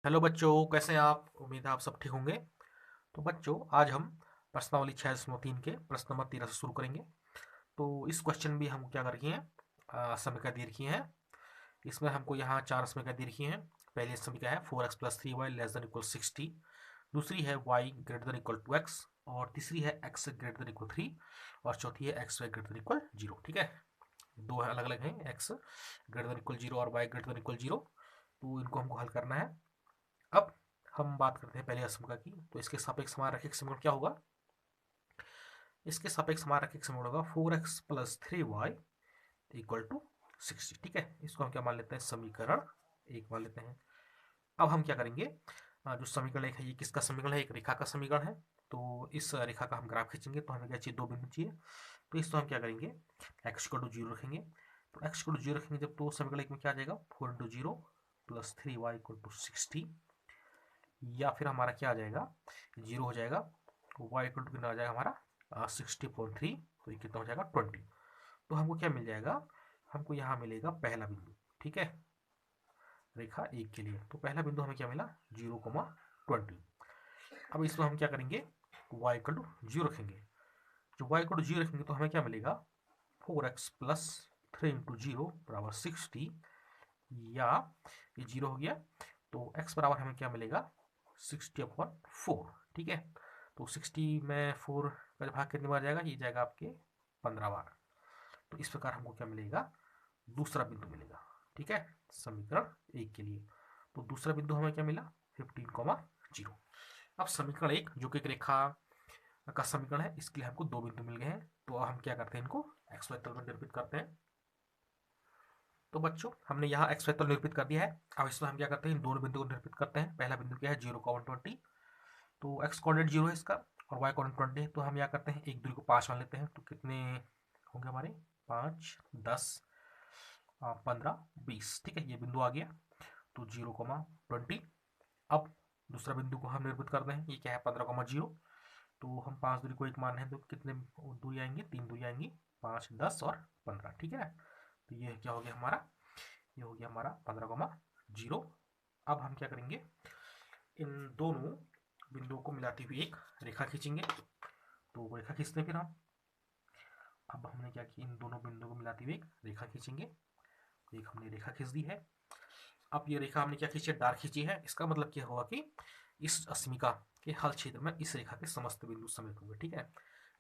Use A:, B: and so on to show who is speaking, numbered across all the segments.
A: Hello बच्चों, कैसे हैं आप? उम्मीद है आप सब ठीक होंगे। तो बच्चों, आज हम प्रश्नावली 6.3 के प्रश्न नंबर 13 से शुरू करेंगे। तो इस क्वेश्चन में भी हम क्या कर रखी हैं, समीकरण दे रखी हैं। इसमें हमको यहाँ चार समीकरण दे रखी हैं। पहली समीकरण है 4x+3y लेस देन इक्वल 60। दूसरी है y greater than equal 2x। और तीसरी है x ग्रेटर देन इक्वल 3। और चौथी है x ग्रेटर देन इक्वल 0। ठीक है, दो अलग अलग हैं, x ग्रेटर देन इक्वल 0 और y ग्रेटर देन इक्वल 0। तो इनको हमको हल करना है। अब हम बात करते हैं पहले असमीकरण की। तो इसके सापेक्ष हमारा रैखिक समीकरण क्या होगा? इसके सापेक्ष हमारा रैखिक समीकरण होगा 4x+3y इक्वल टू 60। ठीक है, इसको हम क्या मान लेते हैं, समीकरण एक मान लेते हैं। अब हम क्या करेंगे, जो समीकरण एक है ये किसका समीकरण है? एक रेखा का समीकरण है। तो इस रेखा का हम ग्राफ खींचेंगे तो हमें क्या चाहिए, दो बिंदु चाहिए। तो इसको हम क्या करेंगे, x इक्वल टू 0 रखेंगे। तो x इक्वल टू 0 रखेंगे जब, तो समीकरण एक में क्या आ जाएगा, 4 × 0 + 3y इक्वल टू 60। या फिर हमारा क्या आ जाएगा, 0 हो जाएगा। वाई इक्वल टू कितना आ जाएगा हमारा, 60.3। तो ये कितना हो जाएगा, 20। तो हमको क्या मिल जाएगा, हमको यहाँ मिलेगा पहला बिंदु। ठीक है, रेखा एक के लिए तो पहला बिंदु हमें क्या मिला, 0,20। अब इसमें हम क्या करेंगे, वाई इक्वल टू 0 रखेंगे। जो वाई इक्वल टू 0 रखेंगे तो हमें क्या मिलेगा, 4x+3 × 0 = 60। या ये 0 हो गया, तो x बराबर हमें क्या मिलेगा, 60/4। ठीक है, तो 60 में 4 का भाग कितनी बार जाएगा, ये जाएगा आपके 15 बार। तो इस प्रकार हमको क्या मिलेगा, दूसरा बिंदु मिलेगा। ठीक है, समीकरण एक के लिए। तो दूसरा बिंदु हमें क्या मिला, 15,0। अब समीकरण एक जो कि एक रेखा का समीकरण है, इसके लिए हमको दो बिंदु मिल गए हैं। तो हम क्या करते हैं, इनको एक्स वाई तल में निरूपित करते हैं। तो बच्चों, हमने यहाँ एक्स वाई तल निरूपित कर दिया है। अब इसमें हम क्या करते हैं, इन दोनों बिंदु को निरूपित करते हैं। पहला बिंदु क्या है, 0,120। तो एक्स कोऑर्डिनेट 0 है इसका, और वाई कोऑर्डिनेट 20 है। तो हम क्या करते हैं, एक दूरी को 5 मान लेते हैं। तो कितने होंगे हमारे, 5, 10, 15, 20। ठीक है, ये बिंदु आ गया। तो 0,20। अब दूसरा बिंदु को हम निरूपित करते हैं, ये क्या है, 15,0। तो हम 5 दूरी को एक मान है, तो कितने दूरी आएंगी, 3 दूरी आएंगी, 5, 10 और 15। ठीक है, तो ये क्या हो गया हमारा, ये हो गया हमारा 15,0। अब हम क्या करेंगे, इन दोनों बिंदुओं को मिलाती हुई एक रेखा खींचेंगे। तो रेखा खींचते हैं फिर हम। अब हमने क्या किया, इन दोनों बिंदुओं को मिलाती हुई एक रेखा खींचेंगे। एक हमने रेखा खींच दी है। अब ये रेखा हमने क्या खींची है, डार्क खींची है। इसका मतलब क्या हुआ कि इस अस्मिका के हल क्षेत्र में इस रेखा के समस्त बिंदु समित होंगे। ठीक है,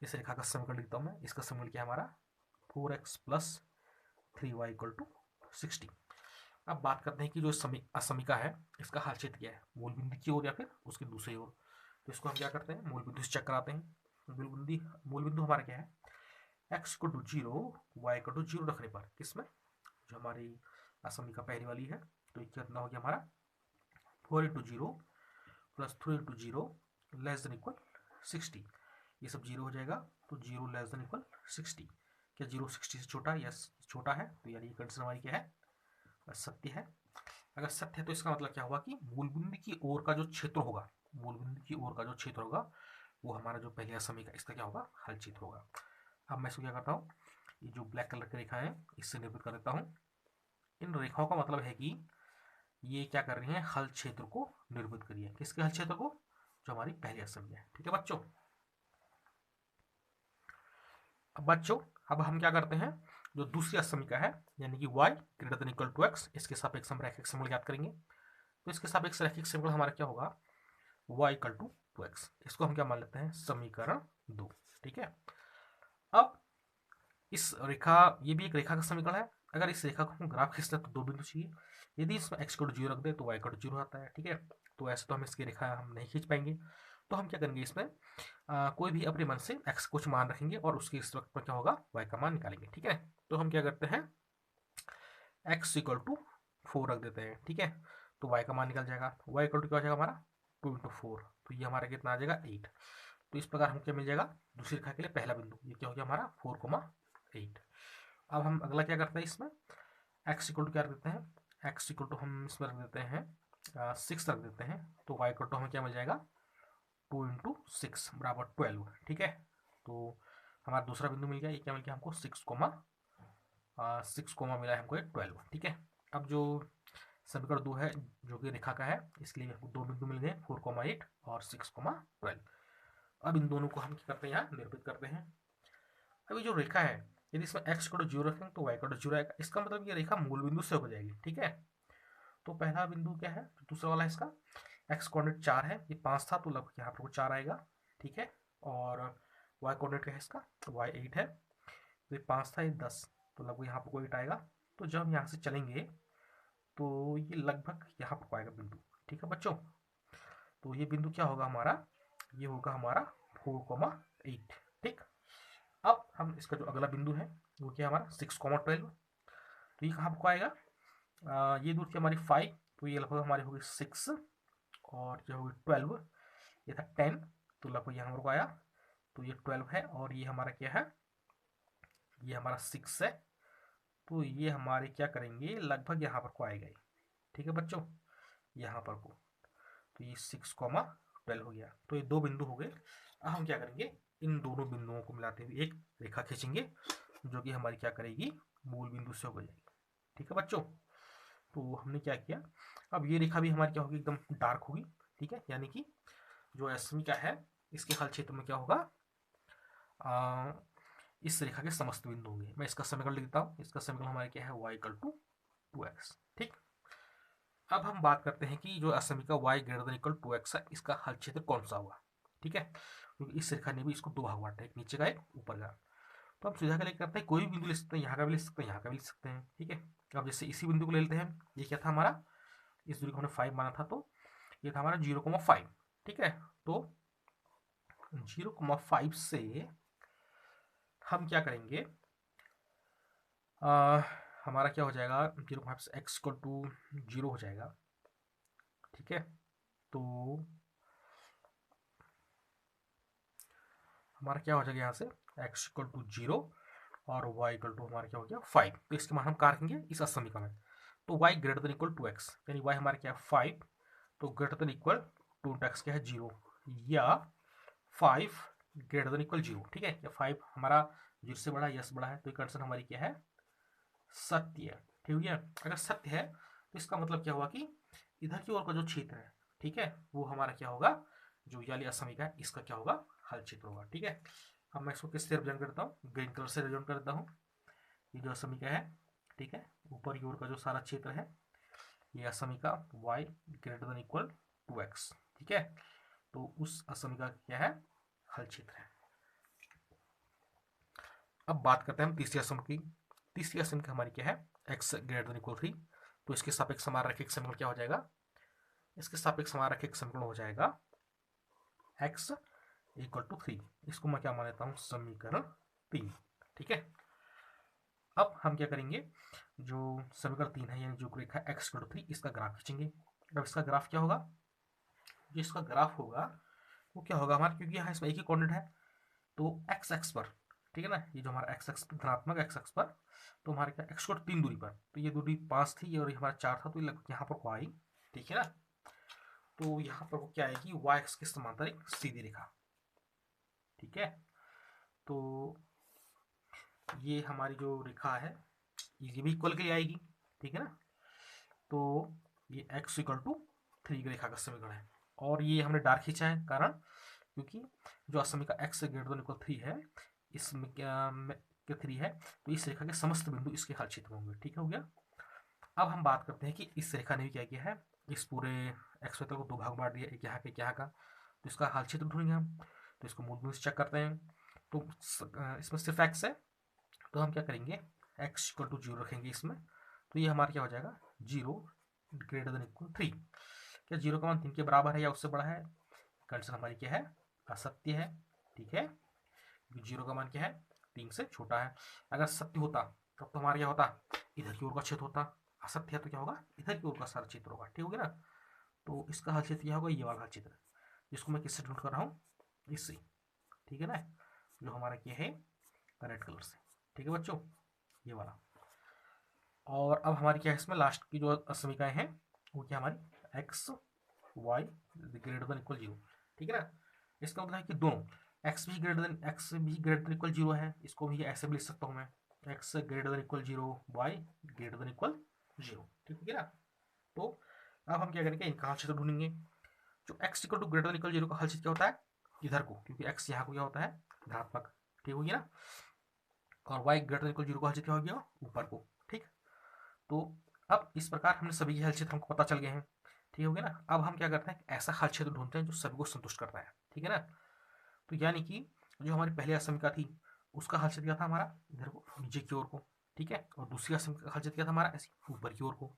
A: इस रेखा का समीकरण लिखता हूँ मैं। इसका समीकरण क्या है हमारा, 4x+3y = 60। अब बात करते हैं कि जो असमिका है, इसका हल क्षेत्र क्या है, मूल बिंदु की ओर या फिर उसके दूसरी ओर। तो इसको हम क्या करते हैं, मूल बिंदु से चेक कराते हैं। मूल बिंदु हमारा क्या है, x = 0, y = 0 रखने पर किसमें, जो हमारी असमिका पहली वाली है। तो ये कितना हो गया हमारा, 4 × 0 + 3 × 0 लेस देन इक्वल 60। ये सब 0 हो जाएगा। तो 0 लेस देन इक्वल 60। क्या 0 60 से छोटा है? यस, छोटा है। तो यानी कंडीशन हमारी क्या है, सत्य है। अगर सत्य है तो इसका मतलब क्या हुआ कि मूल बिंदु की ओर का जो क्षेत्र होगा, मूल बिंदु की ओर का जो क्षेत्र होगा, वो हमारा जो पहले समीकरण इसका क्या होगा, हल क्षेत्र होगा। अब मैं इसको क्या करता हूँ, ये जो ब्लैक कलर की रेखा है इससे निरूपित कर देता हूँ। इन रेखाओं का मतलब है कि ये क्या कर रही है, हल क्षेत्र को निरूपित करिए। किसके हल क्षेत्र को, जो हमारी पहली असमिया है। ठीक है बच्चों। अब हम क्या करते हैं, जो दूसरी असमिका है यानी कि y > x, इसके सापेक्ष हम रैखिक समीकरण ज्ञात करेंगे। तो इसके सापेक्ष रैखिक समीकरण हमारा क्या होगा, y = 2x। इसको हम क्या मान लेते हैं, समीकरण 2। ठीक है, अब इस रेखा, ये भी एक रेखा का समीकरण है। अगर इस रेखा को हम ग्राफ खींचते हैं तो दो बिंदु चाहिए। यदि इसमें x = 0 रख दे तो y = 0 आता है। ठीक है, तो ऐसे तो हम इसकी रेखा हम नहीं खींच पाएंगे। तो हम क्या करेंगे, इसमें कोई भी अपने मन से x कुछ मान रखेंगे और उसके इस वक्त पर क्या होगा, y का मान निकालेंगे। ठीक है, तो हम क्या करते हैं, x = 4 रख देते हैं। ठीक है, तो y का मान निकल जाएगा। y = क्या हो जाएगा हमारा, 2 × 4। तो ये हमारा कितना आ जाएगा, 8। तो इस प्रकार हम क्या मिल जाएगा, दूसरी रेखा के लिए पहला बिंदु ये क्या हो गया हमारा, 4,8। अब हम अगला क्या करते हैं, इसमें x = क्या रख देते हैं, x = हम इसमें रख देते हैं 6 रख देते हैं। तो y = हमें क्या मिल जाएगा, 2 × 6 = 12। ठीक है, तो हमारा दूसरा बिंदु मिल गया। ये क्या मिल गया हमको, 6 कोमा मिला है हमको, 12। ठीक है, अब जो समीकरण 2 है जो कि रेखा का है, इसलिए हमको दो बिंदु मिल गए 4,8 और 6,12। अब इन दोनों को हम क्या करते हैं, यहाँ निरूपित करते हैं। अभी जो रेखा है, यदि इसमें x को 0 रखेंगे तो y को 0 आएगा, इसका मतलब ये रेखा मूल बिंदु से हो जाएगी। ठीक है, तो पहला बिंदु क्या है, दूसरा वाला इसका x कोऑर्डिनेट 4 है, ये 5 था तो लगभग यहाँ पर 4 आएगा। ठीक है, और y कोऑर्डिनेट क्या है इसका, y 8 है, तो ये 5 था, ये 10, तो लगभग यहाँ पर कोई 8 आएगा। तो जब हम यहाँ से चलेंगे तो ये लगभग यहाँ पर आएगा बिंदु। ठीक है बच्चों, तो ये बिंदु क्या होगा हमारा, ये होगा हमारा 4,8। ठीक, अब हम इसका जो अगला बिंदु है वो क्या हमारा 6,12, तो ये कहाँ पर आएगा, ये दूर थी हमारी 5, तो ये लगभग हमारी होगी 6, और ये होगी 12, ये था 10, तो लगभग यहाँ पर आया, तो ये 12 है, और ये हमारा क्या है, ये हमारा 6 है, तो ये हमारे क्या करेंगे, लगभग यहाँ पर को आएगा। ठीक है बच्चों, यहाँ पर को, तो ये 6,12 हो गया, तो ये दो बिंदु हो गए। अब हम क्या करेंगे, इन दोनों बिंदुओं को मिलाते हुए एक रेखा खींचेंगे जो कि हमारी क्या करेगी, मूल बिंदु से हो जाएगी। ठीक है बच्चों, तो हमने क्या किया, अब ये रेखा भी हमारी क्या होगी, एकदम डार्क होगी। ठीक है, यानी कि जो अश्मिका है इसके हल क्षेत्र में क्या होगा, इस रेखा के समस्त बिंदु होंगे। मैं इसका समीकरण लिख देता हूँ, इसका समीकरण हमारे क्या है, y = 2x। ठीक, अब हम बात करते हैं कि जो असमीका y > 2x है, इसका हल क्षेत्र कौन सा होगा। ठीक है, क्योंकि इस रेखा ने भी इसको दो भाग बांटा है, एक नीचे का एक ऊपर का। तो हम सुविधा के लिए करते हैं, कोई भी बिंदु ले सकते हैं, यहाँ का भी ले सकते हैं, यहाँ का भी ले सकते हैं। ठीक है, अब जैसे इसी बिंदु को ले लेते हैं, ये क्या था हमारा, इस दूरी को हमने 5 माना था, तो ये था हमारा 0,5। ठीक है, तो 0,5 से हम क्या करेंगे, हमारा क्या हो जाएगा, 0,5 से x = 0 हो जाएगा। ठीक है, तो हमारा क्या हो जाएगा, यहाँ से x = 0 और y = हमारा क्या हो गया 5, तो इसके मान हम कहाँ रखेंगे, इस असमीका में। तो y > 2x, यानी y हमारा क्या है 5, तो > 2x क्या है 0, या 5 > 0। ठीक है, या 5 हमारा 0 से बड़ा, यस बड़ा है, तो कंडीशन हमारी क्या है, सत्य है। ठीक है, अगर सत्य है तो इसका मतलब क्या हुआ कि इधर की ओर का जो क्षेत्र है, ठीक है, वो हमारा क्या होगा, जो वाली असमीका है इसका क्या होगा, हल क्षेत्र होगा। ठीक है, अब मैं इसको किससे रिप्रेजेंट करता हूँ, ग्रीन कलर से रिप्रेजेंट करता हूँ। ये जो असमीका है, ठीक है, ऊपर की ओर का जो सारा क्षेत्र है, ये असमीका y > 2x। ठीक है, तो उस असमीका क्या है, हल क्षेत्र है। अब बात करते हैं हम तीसरी असम की। तीसरी असम की हमारी क्या है, x > 3, तो इसके सापेक्ष हमारा रैखिक समीकरण क्या हो जाएगा, इसके सापेक्ष हमारा रैखिक समीकरण हो जाएगा x = 3। इसको मैं क्या मान लेता हूँ, समीकरण 3। ठीक है, अब हम क्या करेंगे, जो समीकरण 3 है, यानी जो रेखा x = 3, इसका ग्राफ खींचेंगे। अब इसका ग्राफ क्या होगा, जो इसका ग्राफ होगा वो क्या होगा हमारा, क्योंकि यहाँ इसमें एक ही कोऑर्डिनेट है, तो x एक्स पर, ठीक है ना, ये जो हमारा x एक्स धनात्मक x एक्स पर, तो हमारे क्या x को 3 दूरी पर, तो ये दूरी 5 थी और ये हमारा 4 था, तो ये यहाँ पर को आई। ठीक है ना, तो यहाँ पर वो क्या आएगी, y एक्स के समांतर एक सीधी रेखा। ठीक है, तो ये हमारी जो रेखा है ये भी इक्वल के लिए आएगी। ठीक है ना, तो ये x = 3 की रेखा का समीकरण है, और ये हमने डार्क खींचा है, कारण क्योंकि जो असमीका x > 3 है, इसमें क्या 3 है, तो इस रेखा के समस्त बिंदु इसके हल क्षेत्र में होंगे। ठीक हो गया, अब हम बात करते हैं कि इस रेखा ने भी क्या किया है, इस पूरे x वेक्टर को दो भाग बांट दिया, एक यहाँ का एक यहाँ का, तो इसका हल क्षेत्र ढूंढेंगे हम, तो इसको मूल बिंदु से चेक करते हैं, तो इसमें सिर्फ x है, तो हम क्या करेंगे, x = 0 रखेंगे इसमें, तो ये हमारा क्या हो जाएगा, 0 > 3। क्या 0 का मान 3 के बराबर है या उससे बड़ा है, कंडीशन हमारी क्या है, असत्य है। ठीक है, क्योंकि 0 का मान क्या है, 3 से छोटा है। अगर सत्य होता तब तो हमारा क्या होता, इधर की ओर का क्षेत्र होता, असत्य है तो क्या होगा, इधर की ओर का सारा क्षेत्र होगा। ठीक हो गया ना, तो इसका हल क्षेत्र क्या होगा, ये वाला हल क्षेत्र, जिसको मैं किससे ढूंढ कर रहा हूँ, इससे। ठीक है ना, जो हमारा क्या है, रेड कलर से। ठीक है बच्चों, ये वाला। और अब हमारी क्या है, इसमें लास्ट की जो असमीकाएं हैं वो क्या हमारी x y > 0। ठीक है ना, इसका मतलब है कि दोनों x भी ग्रेटर देन इक्वल 0 है, इसको भी ऐसे भी लिख सकता हूँ मैं, x > 0 y > 0। ठीक है ना, तो अब हम क्या करेंगे, इनका हल क्षेत्र ढूंढेंगे। जो x equal to greater than equal 0 का हल क्षेत्र क्या होता है, इधर को, क्योंकि x यहाँ को क्या होता है, धनात्मक, ठीक होगी ना। और y ग्रेटर देन इक्वल 0 का हल क्षेत्र क्या हो गया, ऊपर को, ठीक। तो अब इस प्रकार हमने सभी के हल क्षेत्र हमको पता चल गए हैं, ठीक हो गया ना। अब हम क्या करते हैं, ऐसा हल क्षेत्र ढूंढते हैं जो सभी को संतुष्ट करता है, ठीक है ना। तो यानी कि जो हमारी पहली असमिका थी उसका हल क्षेत्र क्या था हमारा, इधर को, नीचे की ओर को, ठीक है। और दूसरी असमिका का हल क्षेत्र क्या था हमारा, ऐसे ऊपर की ओर को।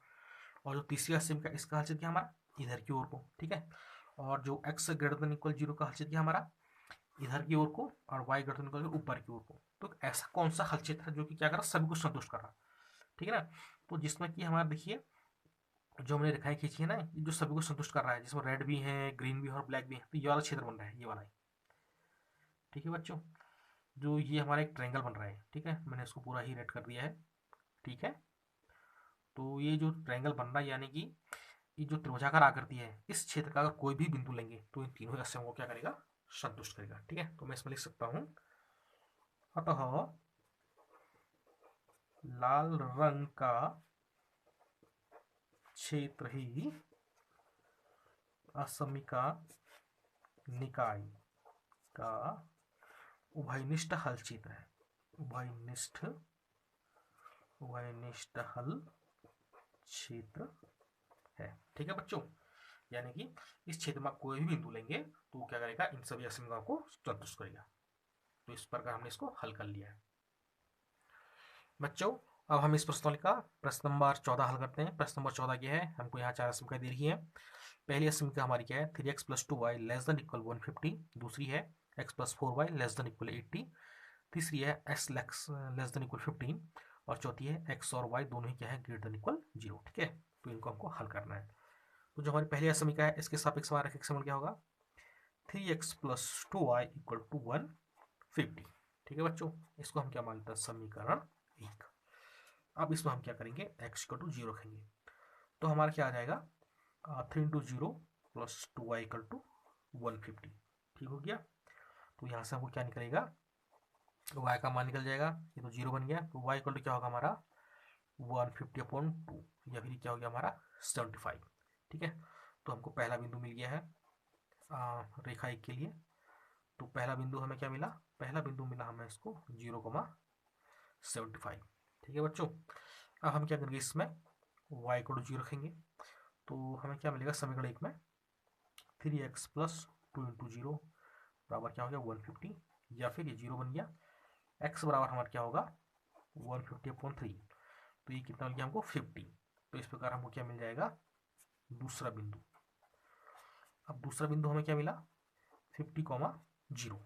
A: और जो तीसरी असमिका, इसका हल क्षेत्र क्या हमारा, इधर की ओर को, ठीक है। और जो x ग्रेटर देन इक्वल 0 का हल क्षेत्र क्या हमारा, इधर की ओर को। और y ग्रेटर देन इक्वल ऊपर की ओर को। तो ऐसा कौन सा हल क्षेत्र है जो कि क्या कर रहा है, सभी को संतुष्ट कर रहा है, ठीक है ना। तो जिसमें कि हमारा देखिए, जो हमने रेखाएं खींची है ना, ये जो सभी को संतुष्ट कर रहा है, जिसमें रेड भी है, ग्रीन भी है और ब्लैक भी है, तो ये वाला क्षेत्र बन रहा है, ये वाला, ठीक है बच्चों। जो ये हमारा एक ट्रायंगल बन रहा है, ठीक है, मैंने इसको पूरा ही रेड कर दिया है, ठीक है। तो ये जो ट्रायंगल बन रहा है, यानी कि ये जो त्रिभुजाकार आकृति है, इस क्षेत्र का अगर कोई भी बिंदु लेंगे तो इन तीनों राशियों को क्या करेगा, संतुष्ट करेगा, ठीक है। तो मैं इसमें लिख सकता हूं, अतः लाल रंग का क्षेत्र ही असमिका निकाय का उभयनिष्ठ हल क्षेत्र है। उभयनिष्ठ हल क्षेत्र है, ठीक है बच्चों। यानी कि इस क्षेत्र में कोई भी बिंदु लेंगे तो क्या करेगा, इन सभी असमिकाओं को संतुष्ट करेगा। तो इस प्रकार हमने इसको हल कर लिया है बच्चों। अब हम इस प्रश्न का प्रश्न नंबर 14 हल करते हैं। प्रश्न नंबर 14 क्या है, हमको यहाँ 4 असमिका दे रही है। पहली असमिका हमारी क्या है, 3x plus 2y less than equal 150। दूसरी है x plus 4y less than equal 80। तीसरी है x लेस देन इक्वल 15। और चौथी है x और y दोनों ही क्या है, ग्रेटर देन इक्वल 0, ठीक है। तो इनको हमको हल करना है। तो जो हमारी पहली असमिका है, इसके सापेक्ष हमारा x क्या होगा, 3x plus 2y equal to 150, ठीक है बच्चों। इसको हम क्या मानते हैं, समीकरण 1। अब इसमें हम क्या करेंगे, x इक्वल टू 0 रखेंगे। तो हमारा क्या आ जाएगा, 3 into 0 plus 2y equal to 150, ठीक हो गया। तो यहाँ से हमको क्या निकलेगा, y का मान निकल जाएगा, ये तो 0 बन गया। तो y इक्वल टू क्या होगा हमारा, 150/2, या फिर क्या हो गया हमारा 75, ठीक है। तो हमको पहला बिंदु मिल गया है रेखा 1 के लिए। तो पहला बिंदु हमें क्या मिला, पहला बिंदु मिला हमें इसको 0,75, ठीक है बच्चों। अब हम क्या करेंगे, इसमें y को 0 रखेंगे। तो हमें क्या मिलेगा, समीकरण 1 में 3x प्लस 2 इंटू 0 बराबर क्या हो गया, 150, या फिर ये 0 बन गया। x बराबर हमारा क्या होगा, 150/3। तो ये कितना मिल गया हमको, 50। तो इस प्रकार हमको क्या मिल जाएगा, दूसरा बिंदु। अब दूसरा बिंदु हमें क्या मिला, 50,0।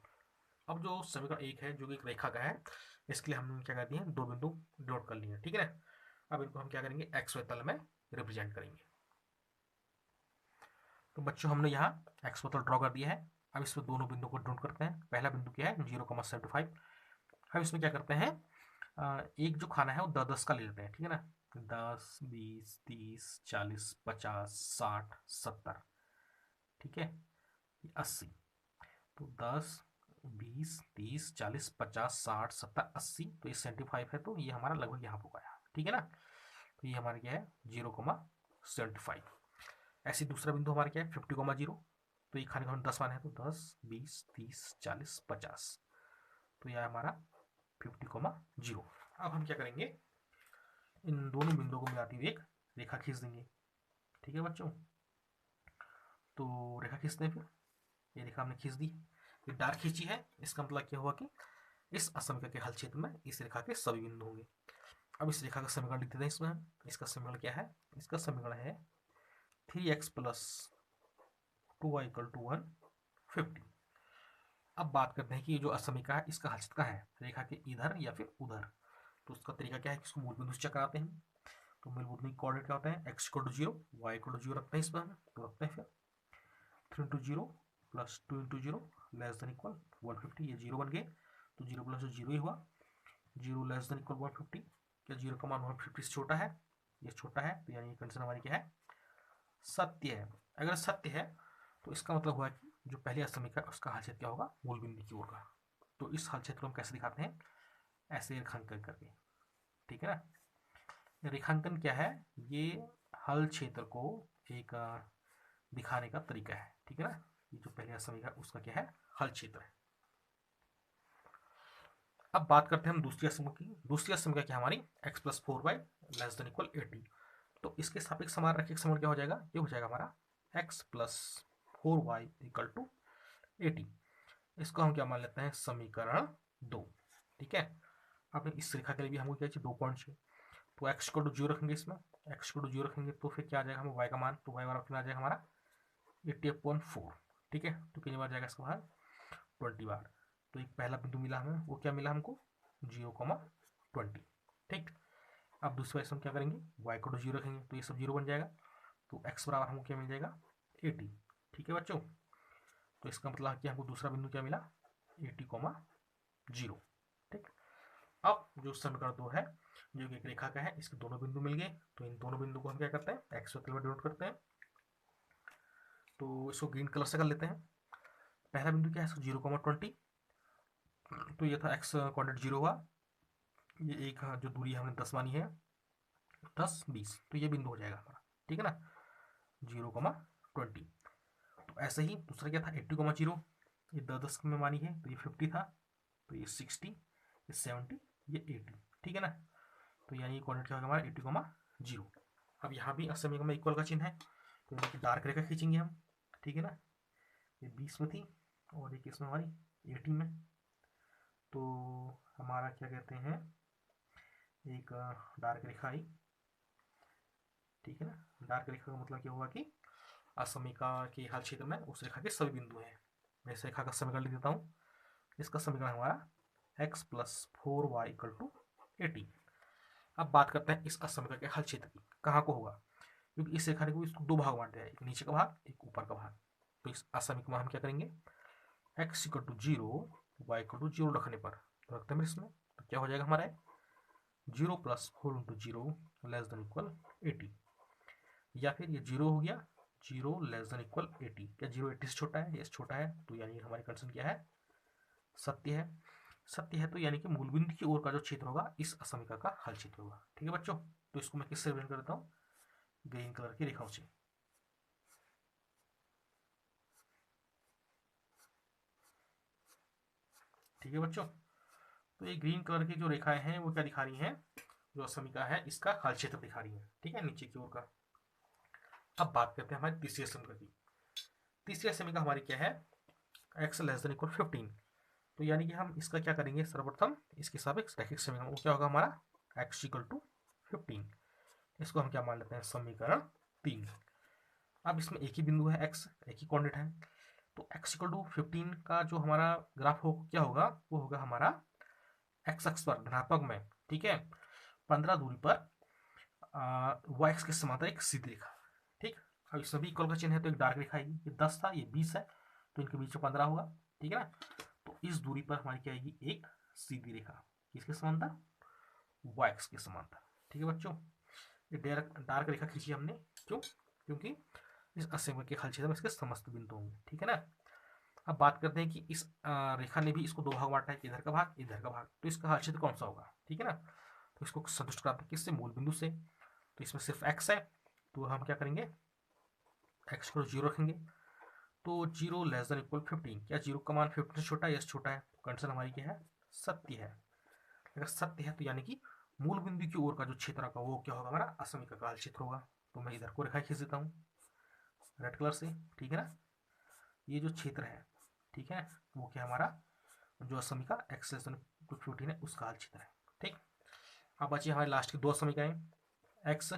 A: अब जो समीकरण 1 है, जो कि एक रेखा का है, इसके लिए हमने क्या कर दिए, दो बिंदु नोट कर लिए, ठीक है ना। अब इनको हम क्या करेंगे, XY तल में रिप्रेजेंट करेंगे। तो बच्चों हमने यहाँ एक्स तल ड्रॉ कर दिया है। अब इसमें दोनों बिंदु को नोट करते हैं। पहला बिंदु क्या है, 0,75। अब इसमें क्या करते हैं, एक जो खाना है वो 10-10 का ले लेते हैं, ठीक है ना। 10, 20, 30, 40, 50, 60, 70, ठीक है, 80। तो 10, 20, 30, 40, 50, 60, 70, 80। तो ये 75 है, तो ये हमारा लगभग यहाँ पर गया, ठीक है ना। तो ये हमारा क्या है, 0,75। ऐसे दूसरा बिंदु हमारा क्या है, 50,0। तो ये खाने का 10 मान है, तो 10, 20, 30, 40, 50। तो यह हमारा 50,0। अब हम क्या करेंगे, इन दोनों बिंदुओं को मिलाती हुई एक रेखा खींच देंगे, ठीक है बच्चों। तो रेखा खींचते हैं, फिर ये रेखा हमने खींच दी, ये डार्क खींची है। इसका मतलब क्या हुआ कि इस असमिका के हल क्षेत्र में इस रेखा के सभी बिंदु होंगे। अब इस रेखा का समीकरण लिख देते हैं इसमें। इसका समीकरण क्या है, इसका समीकरण है 3x plus 2y equal to 150। अब बात करते हैं कि ये जो असमिका है, इसका हल क्षेत्र कहाँ है, रेखा के इधर या फिर उधर। तो उसका तरीका क्या है कि इसको मूल बिंदु से चक्राते हैं। तो मूल बिंदु कोऑर्डिनेट क्या होता है, x equal to 0, y equal to 0 रखते हैं इसमें हम। तो रखते हैं फिर 3 into 0 plus 2 into 0 less than equal 150। ये 0 बन गए, तो 0 प्लस 0 ही हुआ। 0 लेस देन इक्वल 150, क्या 0 का मान 150 से छोटा है, ये छोटा है। तो यानी कंडीशन हमारी क्या है, सत्य है। अगर सत्य है तो इसका मतलब हुआ कि जो पहली असमिका है उसका हल क्षेत्र क्या होगा, मूल बिंदु की ओर का। तो इस हल क्षेत्र को हम कैसे दिखाते हैं, ऐसे रेखांकन करके, ठीक है ना। रेखांकन क्या है, ये हल क्षेत्र को एक दिखाने का तरीका है, ठीक है ना। ये जो पहले समीकरण उसका क्या है, हल क्षेत्र है। अब बात करते हैं हम दूसरी समीकरण की। दूसरी समीकरण क्या हमारी x+4y < 80। तो इसके सापेक्ष समान रखिए, समीकरण क्या हो जाएगा, ये हो जाएगा हमारा x+4y = 80। इसको हम क्या मान लेते हैं, समीकरण 2, ठीक है। अब इस रेखा के लिए भी हमको क्या चाहिए, 2 पॉइंट चाहिए। तो x को 0 रखेंगे, इसमें x को 0 रखेंगे तो फिर क्या आ जाएगा, हमें y का मान, तो y बराबर आ जाएगा हमारा 80/4, ठीक है। तो कितनी बार जाएगा इसका बाहर, 20 बार। तो एक पहला बिंदु मिला हमें, वो क्या मिला हमको, 0,20, ठीक। अब दूसरे वाले से हम क्या करेंगे, y को 0 रखेंगे तो ये सब 0 बन जाएगा। तो x बराबर हमको क्या मिल जाएगा, 80, ठीक है बच्चों। तो इसका मतलब कि हमको दूसरा बिंदु क्या मिला, 80,0, ठीक। अब जो समीकरण 2 है, जो कि एक रेखा का है, इसके दोनों बिंदु मिल गए। तो इन दोनों बिंदु को हम क्या करते हैं, एक्स वैक्टर में डिनोट करते हैं। तो इसको ग्रीन कलर से कर लेते हैं। पहला बिंदु क्या है, 0,20। तो ये था एक्स कोऑर्डिनेट 0 हुआ। ये एक जो दूरी हमने 10 मानी है, 10, 20, तो ये बिंदु हो जाएगा हमारा, ठीक है ना, 0,20। तो ऐसे ही दूसरा क्या था, 80,0, ये 10 में मानी है, तो ये 50 था, तो ये 60, ये 70, ये 80, ठीक है ना। तो यानी कोऑर्डिनेट क्या होगा हमारा, 80,0। अब यहाँ भी असमय में इक्वल का चिन्ह है, तो इनकी डार्क रेखा खींचेंगे हम, ठीक है ना। ये 20 में थी और ये किस में हमारी 80 में। तो हमारा क्या कहते हैं, एक डार्क रेखा आई, ठीक है ना। डार्क रेखा का मतलब क्या हुआ कि असमिका के हल क्षेत्र में उस रेखा के सभी बिंदु हैं। मैं इस रेखा का समीकरण लिख देता हूँ। इसका समीकरण हमारा x+4y = 80। अब बात करते हैं इस असमीकरण के हल क्षेत्र की, कहाँ को होगा, क्योंकि इस रेखा को इसको 2 भाग बांटा है, एक नीचे का भाग, एक ऊपर का भाग। तो इस असमीकरण में हम क्या करेंगे, x = 0, y = 0 रखने पर, तो रखते हैं इसमें, तो क्या हो जाएगा हमारा 0+4 × 0 < 80। या फिर ये 0 हो गया, 0 < 80। क्या 0 80 से छोटा है, ये छोटा है, तो यानी हमारी कंडीशन क्या है, सत्य है। सत्य है तो यानी कि मूल बिंदु की ओर का जो क्षेत्र होगा इस असमीकरण का हल क्षेत्र होगा, ठीक है बच्चों। तो इसको मैं किससे रिप्रेजेंट करता हूँ, ग्रीन कलर की रेखाओं से, ठीक है बच्चों। तो ये ग्रीन कलर की जो रेखाएं हैं वो क्या दिखा रही हैं, जो असमीकरण है इसका हल क्षेत्र दिखा रही है, ठीक है, नीचे की ओर का। अब बात करते हैं हमारी तीसरी समीकरण की। तीसरी समीकरण हमारी क्या है, x < 15। तो यानी कि हम इसका क्या करेंगे, सर्वप्रथम इसके सापेक्ष रैखिक समीकरण, वो क्या होगा हमारा x = 15। इसको हम क्या मान लेते हैं, समीकरण 3। अब इसमें एक ही बिंदु है x, एक ही कोऑर्डिनेट है। तो x = 15 का जो हमारा ग्राफ हो क्या होगा, वो होगा हमारा x अक्ष पर धनात्मक में, ठीक है, 15 दूरी पर y अक्ष के समांतर एक सीधी रेखा, ठीक। अब इसमें भी इक्वल का चिन्ह है, तो एक डार्क रेखा आएगी, ये 10 था, ये 20 है, तो इनके बीच में 15 होगा, ठीक है ना। तो इस दूरी पर हमारी क्या आएगी, एक सीधी रेखा, किसके समांतर, y अक्ष के समांतर, ठीक है बच्चों। ये डार्क रेखा खींची हमने, क्यों, क्योंकि इस असमय के हल क्षेत्र में इसके समस्त बिंदु होंगे, ठीक है ना। अब बात करते हैं कि इस रेखा ने भी इसको 2 भाग बांटा है, इधर का भाग, इधर का भाग, तो इसका हल क्षेत्र कौन सा होगा, ठीक है ना। तो इसको संतुष्ट कराते हैं किससे, मूल बिंदु से। तो इसमें सिर्फ x है, तो हम क्या करेंगे, x को 0 रखेंगे। तो 0 < 15, क्या 0 का मान 15 से छोटा है, यस छोटा है, तो कंडीशन हमारी क्या है, सत्य है। अगर सत्य है तो यानी कि मूल बिंदु की ओर का जो क्षेत्र होगा वो क्या होगा, हमारा असमीकरण का हल क्षेत्र होगा। तो मैं इधर को रेखा खींच देता हूँ रेड कलर से, ठीक है ना। ये जो क्षेत्र है, ठीक है, वो क्या हमारा जो असमीकरण x < 15 है उसका हल क्षेत्र है, ठीक। अब बची हमारे लास्ट की 2 समीकरण, x >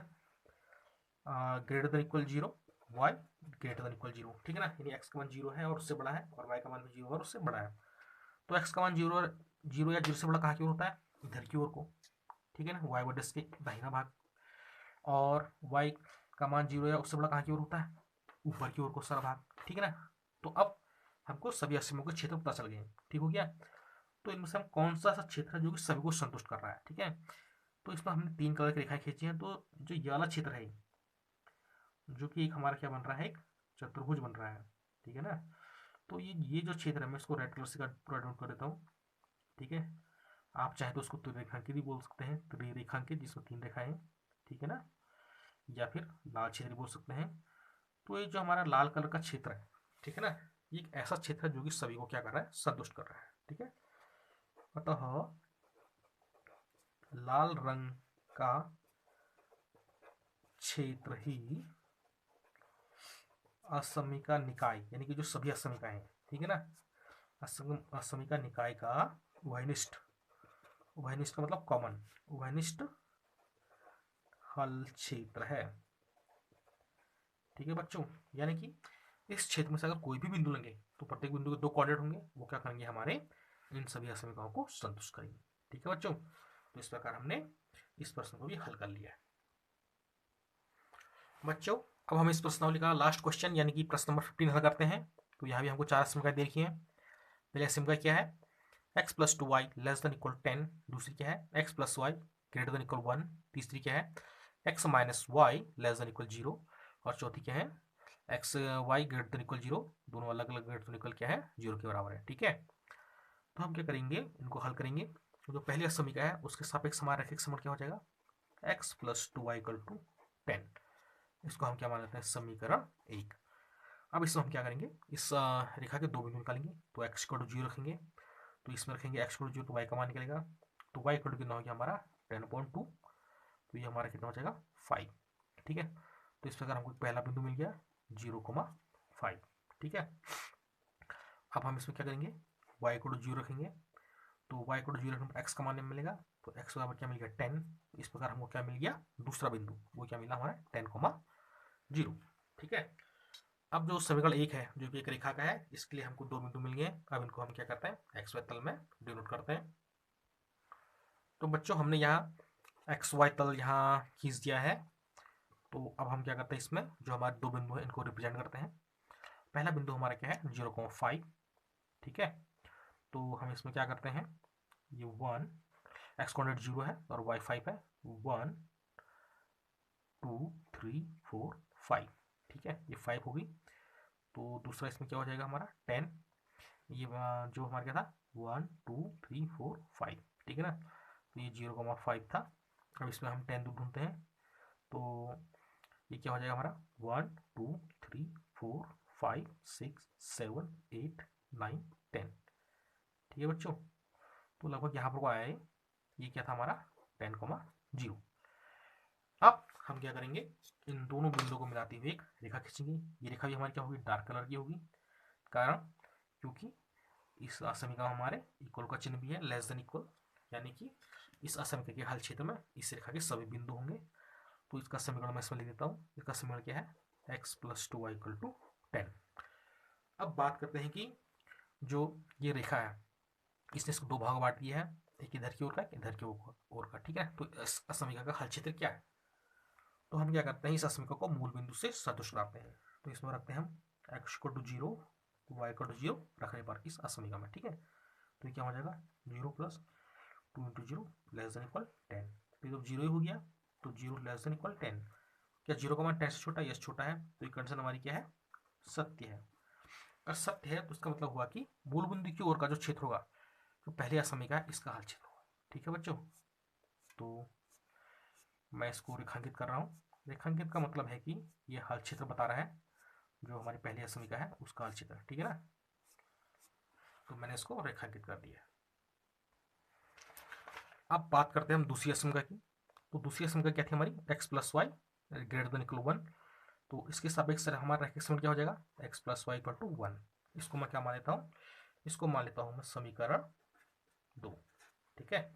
A: 0, y > 0, ठीक है ना। यानी x का मान 0 है और उससे बड़ा है, और y का मान भी 0 और उससे बड़ा है। तो x का मान 0 या 0 से बड़ा कहाँ की ओर होता है, इधर की ओर को, ठीक है ना, y वर्सेस के दाहिना भाग। और y का मान 0 या उससे बड़ा कहाँ की ओर होता है, ऊपर की ओर को सारा भाग, ठीक है ना। तो अब हमको सभी असीमों के क्षेत्र पता चल गए, ठीक हो गया। तो इनमें से हम कौन सा क्षेत्र है जो कि सभी को संतुष्ट कर रहा है, ठीक है। तो इसमें हमने 3 कलर की रेखाएं खींची हैं। तो जो ये वाला क्षेत्र है, जो कि एक हमारा क्या बन रहा है, एक चतुर्भुज बन रहा है, ठीक है ना। तो ये जो क्षेत्र है मैं इसको रेड कलर से पूरा नोट कर देता हूँ, ठीक है। आप चाहे तो उसको त्रिरेखांकित भी बोल सकते हैं, त्रिरेखांकित जिसमें 3 रेखाएं हैं, ठीक है ना। या फिर लाल क्षेत्र बोल सकते हैं। तो ये जो हमारा लाल कलर का क्षेत्र है, ठीक है ना, ये एक ऐसा क्षेत्र है जो कि सभी को क्या कर रहा है, संतुष्ट कर रहा है। ठीक है, अतः लाल रंग का क्षेत्र ही असमिका निकाय, यानी कि जो सभी असमिकाएं हैं, ठीक है ना, असमिका निकाय का उभयनिष्ठ, उभयनिष्ठ का मतलब कॉमन, उभयनिष्ठ हल क्षेत्र है। ठीक है बच्चों, यानी कि इस क्षेत्र में से अगर कोई भी बिंदु लेंगे तो प्रत्येक बिंदु के दो कोऑर्डिनेट होंगे, वो क्या करेंगे, हमारे इन सभी असमिकाओं को संतुष्ट करेंगे। ठीक है बच्चों, तो इस प्रकार हमने इस प्रश्न को भी हल कर लिया है। बच्चों अब हम इस प्रश्नावली का लास्ट क्वेश्चन यानी कि प्रश्न नंबर 15 हल करते हैं। तो यहाँ भी हमको 4 असमिकाएं देखी हैं। पहले असमिका क्या है, x plus 2y less than equal 10। दूसरी क्या है, x plus y greater than equal 1। तीसरी क्या है, x minus y less than equal 0। और चौथी क्या है, x y greater than equal 0। दोनों अलग अलग ग्रेटर देन इक्वल क्या है, 0 के बराबर है। ठीक है, तो हम क्या करेंगे, इनको हल करेंगे। तो जो पहली असमिका है उसके सापेक्ष हमारा रैखिक समीकरण क्या हो जाएगा, x plus 2y equal to 10। इसको हम क्या मान लेते हैं, समीकरण 1। अब इसमें हम क्या करेंगे, इस रेखा के दो बिंदु निकालेंगे। तो x इक्वल टू 0 रखेंगे, तो इसमें रखेंगे x इक्वल टू 0 तो y का मान निकलेगा। तो y इक्वल टू कितना हो गया हमारा 10.2, तो ये हमारा कितना हो जाएगा 5। ठीक है, तो इस प्रकार हमको पहला बिंदु मिल गया 0,5। ठीक है, अब हम इसमें क्या करेंगे, y इक्वल टू 0 रखेंगे। तो y इक्वल टू 0 रखने पर x का मान मिलेगा, तो x बराबर क्या मिल गया 10। इस प्रकार हमको क्या मिल गया, दूसरा बिंदु, वो क्या मिला हमारा 10,0। ठीक है, अब जो समीकरण 1 है जो कि एक रेखा का है, इसके लिए हमको दो बिंदु मिल गए। अब इनको हम क्या करते हैं, एक्स वाई तल में डिनोट करते हैं। तो बच्चों हमने यहाँ एक्स वाई तल यहाँ खींच दिया है। तो अब हम क्या करते हैं, इसमें जो हमारे दो बिंदु हैं इनको रिप्रेजेंट करते हैं। पहला बिंदु हमारा क्या है 0,5। ठीक है, तो हम इसमें क्या करते हैं, ये 1, एक्स कोऑर्डिनेट 0 है और वाई 5 है। 1 2 3 4 5। ठीक है, ये 5 होगी। तो दूसरा इसमें क्या हो जाएगा हमारा 10। ये जो हमारा क्या था 1 2 3 4 5। ठीक है ना, तो ये 0,5 था। अब इसमें हम 10 ढूंढते हैं, तो ये क्या हो जाएगा हमारा 1 2 3 4 5 6 7 8 9 10। ठीक है बच्चों, तो लगभग यहाँ पर को आया है, ये क्या था हमारा 10,0। अब हम क्या करेंगे, इन दोनों बिंदुओं को मिलाते हुए एक रेखा खींचेंगे। ये रेखा भी हमारी क्या होगी, डार्क कलर की होगी, कारण क्योंकि इस असमिका में हमारे इक्वल का चिन्ह भी है, लेस देन इक्वल, यानी कि इस असमिका के हल क्षेत्र में इस रेखा के सभी बिंदु होंगे। तो इसका समीकरण मैं इसमें लिख देता हूँ। इसका समीकरण क्या है, x plus 2y equal to 10। अब बात करते हैं कि जो ये रेखा है इसने इसको दो भाग बांट दिया है, एक इधर की ओर का, एक इधर की ओर का। ठीक है, तो इस असमिका का हल क्षेत्र क्या है, तो हम क्या करते हैं, इस असमिका को मूल बिंदु से सदुष्ट लाते हैं। तो इसमें रखते हैं हम x equal to 0 y equal to 0 रखने पर इस असमिका में। ठीक है, तो ये क्या हो जाएगा 0 plus 2 into 0 less than equal 10। तो जब 0 ही हो गया तो 0 लेस देन इक्वल 10। क्या 0 का मान 10 से छोटा, यस छोटा है, तो ये कंडीशन हमारी क्या है, सत्य है। अगर सत्य है तो इसका मतलब हुआ कि मूल बिंदु की ओर का जो क्षेत्र होगा, जो पहले असमिका है, इसका हल क्षेत्र होगा। ठीक है बच्चों, तो मैं इसको रेखांकित कर रहा हूँ। रेखांकित का मतलब है कि ये हल क्षेत्र बता रहा है, जो हमारी पहली असमिका है उसका हल क्षेत्र। ठीक है ना, तो मैंने इसको रेखांकित कर दिया। अब बात करते हैं हम दूसरी असमिका की। तो दूसरी असमिका क्या थी हमारी, x plus y greater than equal 1। तो इसके सापेक्ष हमारा रैखिक समीकरण क्या हो जाएगा, x plus y equal to 1। इसको मैं क्या मान लेता हूँ, इसको मान लेता हूँ मैं समीकरण 2। ठीक है,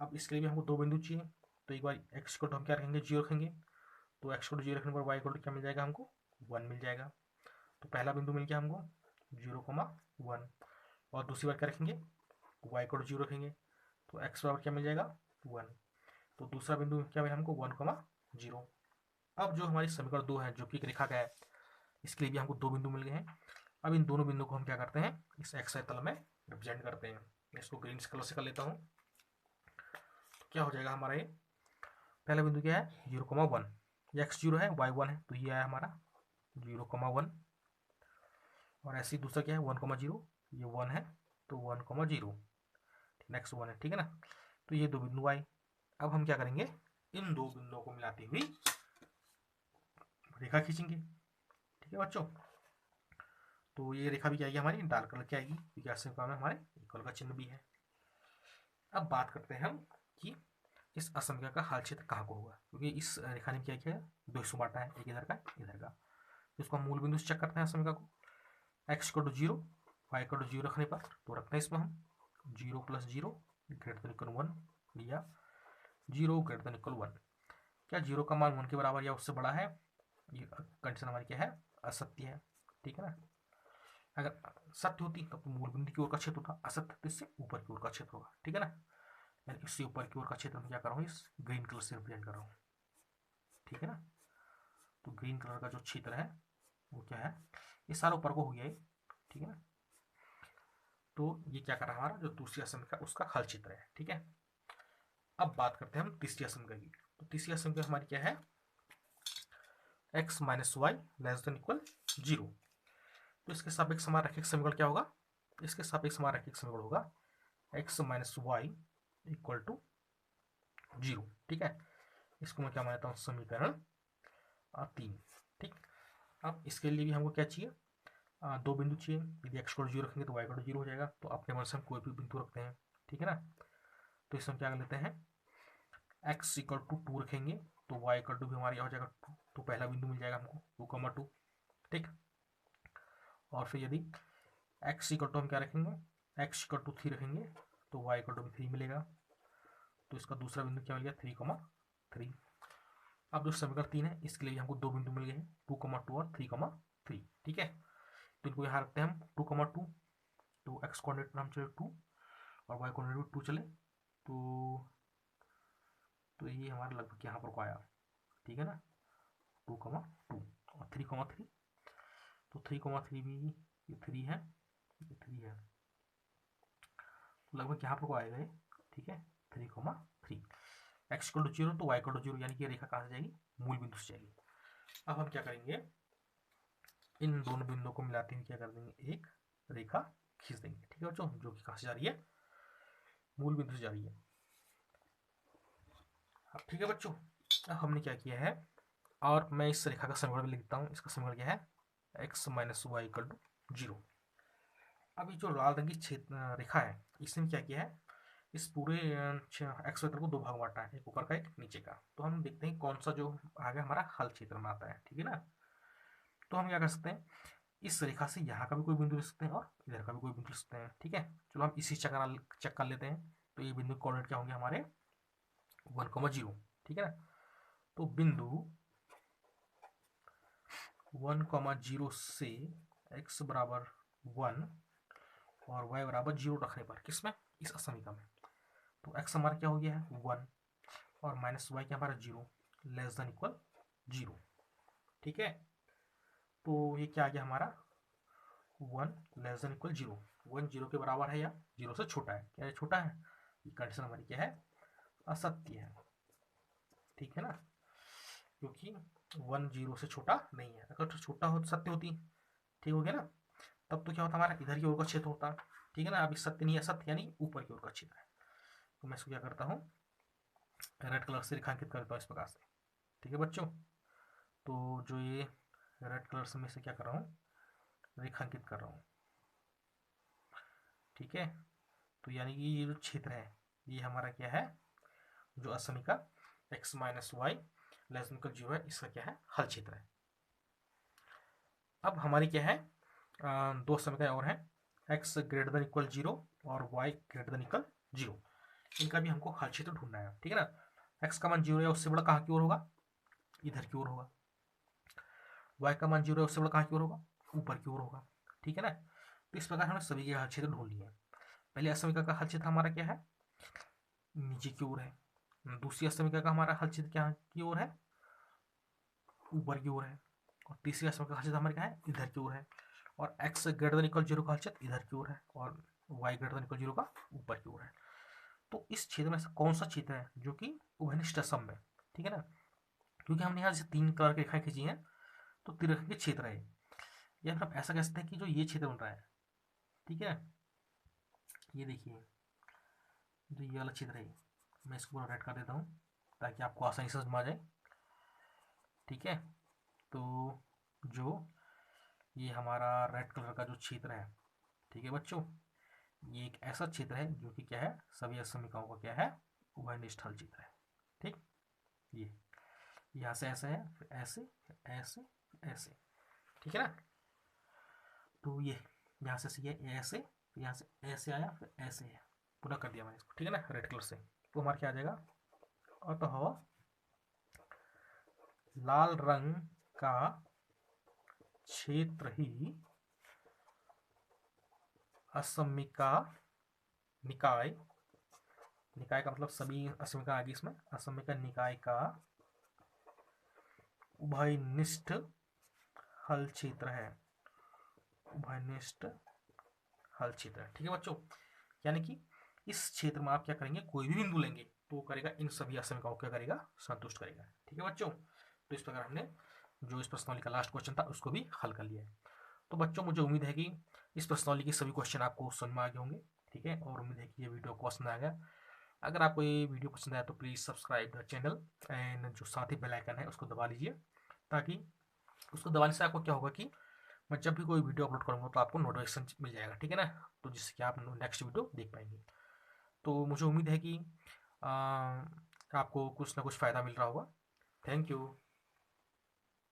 A: अब इसके लिए भी हमको दो बिंदु चाहिए। तो एक बार एक्स को हम क्या रखेंगे, 0 रखेंगे। तो एक्स को 0 रखने पर वाई को क्या मिल जाएगा हमको, 1 मिल जाएगा। तो पहला बिंदु मिल गया हमको 0,1। और दूसरी बार क्या रखेंगे, वाई को 0 रखेंगे, तो एक्स बराबर क्या मिल जाएगा 1। तो दूसरा बिंदु क्या मिला हमको 1,0। अब जो हमारी समीकरण 2 है जो कि एक रेखा का है, इसके लिए भी हमको दो बिंदु मिल गए हैं। अब इन दोनों बिंदु को हम क्या करते हैं, इस एक्स वाई तल में रिप्रेजेंट करते हैं। इसको ग्रीन कलर से कर लेता हूँ। तो क्या हो जाएगा हमारा, ये पहला बिंदु क्या है 0,1, एक्स 0 है वाई 1 है, तो ये आया हमारा 0,1। और ऐसे ही दूसरा क्या है 1,0, ये 1 है तो 1,0, नेक्स्ट 1 है। ठीक है ना, तो ये दो बिंदु आए। अब हम क्या करेंगे, इन दो बिंदुओं को मिलाती हुई रेखा खींचेंगे। ठीक है बच्चों, तो ये रेखा भी क्या आएगी हमारी, डार्क कलर की आएगी, क्योंकि असमिका में हमारे इक्वल का चिन्ह भी है। अब बात करते हैं हम कि इस असमिका का हल क्षेत्र कहाँ को होगा, क्योंकि इस रेखा ने क्या किया है, दो हिस्सों बांटा है, एक इधर का इधर का। तो इसको हम मूल बिंदु से चेक करते हैं असमिका को। एक्स को 0, वाई को 0 रखने पर तो रखते हैं इसमें हम 0 + 0 > 1 या 0 > 1। क्या 0 का मान 1 के बराबर या उससे बड़ा है, ये कंडीशन हमारी क्या है, असत्य है। ठीक है ना, अगर सत्य होती तब तो मूल बिंदु की ओर का क्षेत्र होता, असत्य तो इससे ऊपर की ओर का क्षेत्र होगा। ठीक है ना, यानी इससे ऊपर की ओर का क्षेत्र में क्या कर रहा हूँ, इस ग्रीन कलर से रिप्रेजेंट कर रहा हूँ। ठीक है ना, तो ग्रीन कलर का जो क्षेत्र है वो क्या है, ये सारा ऊपर को हो गया है। ठीक है ना, तो ये क्या कर रहा है, हमारा जो दूसरी असमिका उसका हल क्षेत्र है। ठीक है, अब बात करते हैं हम तीसरी असमिका की। तो तीसरी असमिका हमारी क्या है, x - y < ≤ 0। तो इसके सापेक्ष हमारा रैखिक समीकरण क्या होगा, इसके सापेक्ष हमारा रैखिक समीकरण होगा x - y = 0। ठीक है, इसको मैं क्या मानता हूँ, समीकरण 3। ठीक, अब इसके लिए भी हमको क्या चाहिए, दो बिंदु चाहिए। यदि x को 0 रखेंगे तो y को 0 हो जाएगा, तो अपने मन से हम कोई भी बिंदु रखते हैं। ठीक है ना, तो इसमें क्या कर लेते हैं, x = 2 रखेंगे तो y = भी हमारा क्या हो जाएगा 2, तो पहला बिंदु मिल जाएगा हमको 2, 2। ठीक, और फिर यदि x = हम क्या रखेंगे, x = 3 रखेंगे तो y = भी 3 मिलेगा, तो इसका दूसरा बिंदु क्या मिल गया, 3, 3। अब जो समीकरण 3 है इसके लिए हमको दो बिंदु मिल गए हैं, 2, 2 और 3, 3। ठीक है, तो इनको यहाँ रखते हैं हम 2, 2। तो x कोऑर्डिनेट पर हम चले 2 और y कोऑर्डिनेट पर 2 चले, तो ये हमारा लगभग यहाँ पर को आया। ठीक है ना, 2, 2 और 3, 3। तो 3, 3 भी ये 3 है, ये 3 है, तो लगभग यहाँ पर को आएगा ये। ठीक है, 3, 3। x = 0 तो y = 0, यानी कि रेखा कहाँ से जाएगी, मूल बिंदु से जाएगी। अब हम क्या करेंगे, इन दोनों बिंदुओं को मिलाते हुए क्या कर देंगे, एक रेखा खींच देंगे। ठीक है बच्चों, जो कि कहाँ से जा रही है, मूल बिंदु से जा रही है। अब ठीक है बच्चों, अब हमने क्या किया है, और मैं इस रेखा का समीकरण लिखता हूँ। इसका समीकरण क्या है, x - y = 0। अब ये जो लाल रंग की रेखा है, इसने क्या किया है, इस पूरे एक्स वेक्टर को दो भाग बांटा है, एक ऊपर का एक नीचे का। तो हम देखते हैं कौन सा जो आगे हमारा हल क्षेत्र में आता है। ठीक है ना, तो हम क्या कर सकते हैं, इस रेखा से यहाँ का भी कोई बिंदु ले सकते हैं और इधर का भी कोई बिंदु ले सकते हैं। ठीक है, चलो हम इसी चेक कर लेते हैं। तो ये बिंदु कोऑर्डिनेट क्या होंगे हमारे, 1, 0। ठीक है ना, तो बिंदु 1, 0 से x = 1 और y = 0 रखने पर, किसमें, इस असमीका में, तो x हमारा क्या हो गया है 1 और -y क्या हमारा 0 < = 0। ठीक है, तो ये क्या आ गया हमारा 1 < 0। 1 0 के बराबर है या 0 से छोटा है, क्या ये छोटा है, ये कंडीशन हमारी क्या है, असत्य है। ठीक है ना, क्योंकि 1 0 से छोटा नहीं है, अगर छोटा हो तो सत्य होती। ठीक हो गया ना, तब तो क्या होता हमारा, इधर की ओर का क्षेत्र होता। ठीक है ना, अभी सत्य नहीं है, सत्य यानी ऊपर की ओर का क्षेत्र है। तो मैं इसको क्या करता हूँ, रेड कलर से रेखांकित करता हूँ इस प्रकार से। ठीक है बच्चों, तो जो ये रेड कलर से मैं इसे क्या कर रहा हूँ, रेखांकित कर रहा हूँ। ठीक है, तो यानी कि ये जो क्षेत्र है ये हमारा क्या है, जो असमीका x - y < 0 है, इसका क्या है, हल क्षेत्र है। अब हमारी क्या है, दो समीकरण और हैं, x > 0 और y > 0। इनका भी हमको हल क्षेत्र ढूंढना है। ठीक है ना, x का मान 0 है, उससे बड़ा कहाँ की ओर होगा, इधर की ओर होगा। y का मान 0 है, उससे बड़ा कहाँ की ओर होगा, ऊपर की ओर होगा। ठीक है ना, तो इस प्रकार हमने सभी के हल क्षेत्र ढूंढ लिए। पहले असमीका का हल क्षेत्र हमारा क्या है, नीचे की ओर है। दूसरी असमीका का हमारा हल क्षेत्र क्या की ओर है, ऊपर की ओर है। और तीसरी असमीका का हल क्षेत्र हमारे क्या है, इधर की ओर है। और x > 0 का हल क्षेत्र इधर की ओर है और y > 0 का ऊपर की ओर है। तो इस क्षेत्र में से कौन सा क्षेत्र है जो कि उभयनिष्ठ सम में। ठीक है ना, क्योंकि हमने यहाँ से 3 कलर की रेखाएं खींची हैं, तो त्रिरेखा के क्षेत्र है, या फिर हम ऐसा कह सकते हैं कि जो ये क्षेत्र बन रहा है, ठीक है, ये देखिए जो ये वाला क्षेत्र है, मैं इसको पूरा रेड कर देता हूँ ताकि आपको आसानी से समझ आ जाए। ठीक है, तो जो ये हमारा रेड कलर का जो क्षेत्र है, ठीक है बच्चों, ये एक ऐसा क्षेत्र है जो कि क्या है, सभी असमिकाओं का क्या है, उभयनिष्ठ हल क्षेत्र है। ठीक, ये यहाँ से ऐसे है, फिर ऐसे, फिर ऐसे, फिर ऐसे, ठीक है ना। तो ये यहाँ से ये ऐसे, फिर यहाँ से ऐसे आया, फिर ऐसे है, पूरा कर दिया मैंने इसको, ठीक है ना, रेड कलर से। तो हमारा क्या आ जाएगा, अतः लाल रंग का क्षेत्र ही असमिका निकाय, निकाय का मतलब सभी असमिका आगे इसमें, असमिका निकाय का उभयनिष्ठ हल क्षेत्र है, उभयनिष्ठ हल क्षेत्र है। ठीक है बच्चों, यानी कि इस क्षेत्र में आप क्या करेंगे, कोई भी बिंदु लेंगे तो वो करेगा इन सभी असमिकाओं को क्या करेगा, संतुष्ट करेगा। ठीक है बच्चों, तो इस प्रकार हमने जो इस प्रश्नावली का लास्ट क्वेश्चन था उसको भी हल कर लिया है। तो बच्चों मुझे उम्मीद है कि इस प्रश्नावली के सभी क्वेश्चन आपको समझ में आ गए होंगे। ठीक है, और उम्मीद है कि ये वीडियो को पसंद आ गया। अगर आपको ये वीडियो पसंद आया तो please subscribe the channel and जो साथ ही बेल आइकन है उसको दबा लीजिए, ताकि उसको दबाने से आपको क्या होगा कि मैं जब भी कोई वीडियो अपलोड करूँगा तो आपको नोटिफिकेशन मिल जाएगा। ठीक है ना, तो जिससे कि आप नेक्स्ट वीडियो देख पाएंगे। तो मुझे उम्मीद है कि आपको कुछ ना कुछ फ़ायदा मिल रहा होगा। Thank you.